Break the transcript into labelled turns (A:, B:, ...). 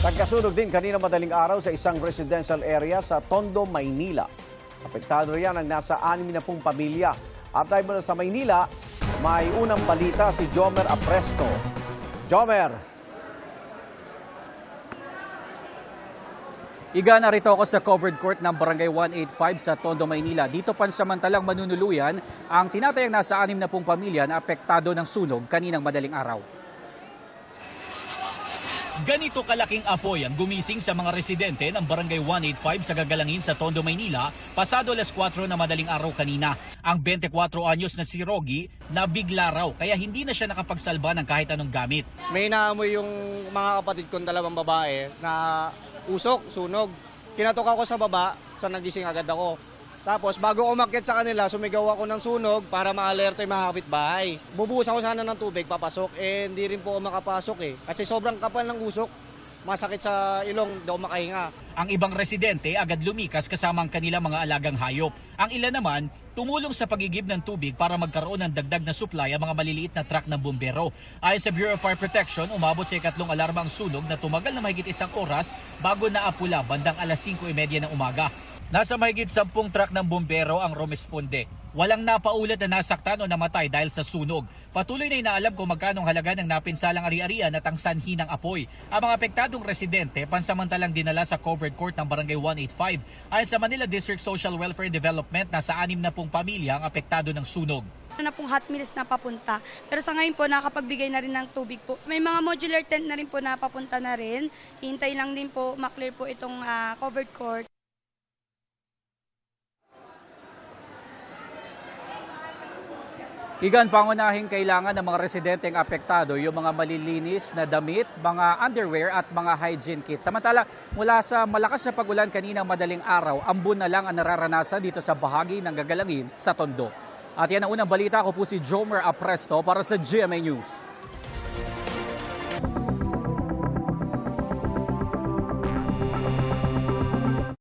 A: Nagkasunog din kanina madaling araw sa isang residential area sa Tondo, Maynila. Apektado riyan ang nasa 60 pamilya. At tayo muna sa Maynila, may unang balita si Jomer Apresto. Jomer!
B: Iga, narito ako sa covered court ng Barangay 185 sa Tondo, Maynila. Dito pansamantalang manunuluyan ang tinatayang nasa 60 pamilya na apektado ng sunog kaninang madaling araw.
C: Ganito kalaking apoy ang gumising sa mga residente ng Barangay 185 sa Gagalangin sa Tondo, Maynila, pasado alas 4 na madaling araw kanina. Ang 24 anyos na si Rogi nabigla raw kaya hindi na siya nakapagsalba ng kahit anong gamit.
D: May naamoy yung mga kapatid kong dalawang babae na usok, sunog. Kinatok ako sa baba, so nagising agad ako. Tapos bago umakyat sa kanila, sumigaw ako ng sunog para ma-alerto yung mga kapitbahay. Bubuhos ako sana ng tubig, papasok, hindi rin po ako makapasok Kasi sobrang kapal ng usok, masakit sa ilong, di ako makahinga.
C: Ang ibang residente agad lumikas kasama ang kanilang mga alagang hayop. Ang ilan naman, tumulong sa pagigib ng tubig para magkaroon ng dagdag na supply ang mga maliliit na truck ng bumbero. Ayon sa Bureau of Fire Protection, umabot sa ikatlong alarma ang sunog na tumagal na mahigit 1 oras bago naapula bandang alas 5:30 ng umaga. Nasa mahigit 10 truck ng bumbero ang rumesponde. Walang napaulat na nasaktan o namatay dahil sa sunog. Patuloy na inaalam kung magkano ang halaga ng napinsalang ari-arian at ang sanhi ng apoy. Ang mga apektadong residente pansamantalang dinala sa covered court ng Barangay 185. Ayon sa Manila District Social Welfare and Development, nasa 60 pamilya ang apektado ng sunog.
E: Na pong hot meals na papunta. Pero sa ngayon po, nakapagbigay na rin ng tubig po. May mga modular tent na rin po na papunta na rin. Hintay lang din po, maklear po itong covered court.
B: Igan, pangunahing kailangan ng mga residenteng apektado yung mga malilinis na damit, mga underwear at mga hygiene kit. Samantala, mula sa malakas na pagulan kaninang madaling araw, ambon na lang ang nararanasan dito sa bahagi ng Gagalangin sa Tondo. At yan ang unang balita. Ko po si Jomer Apresto para sa GMA News.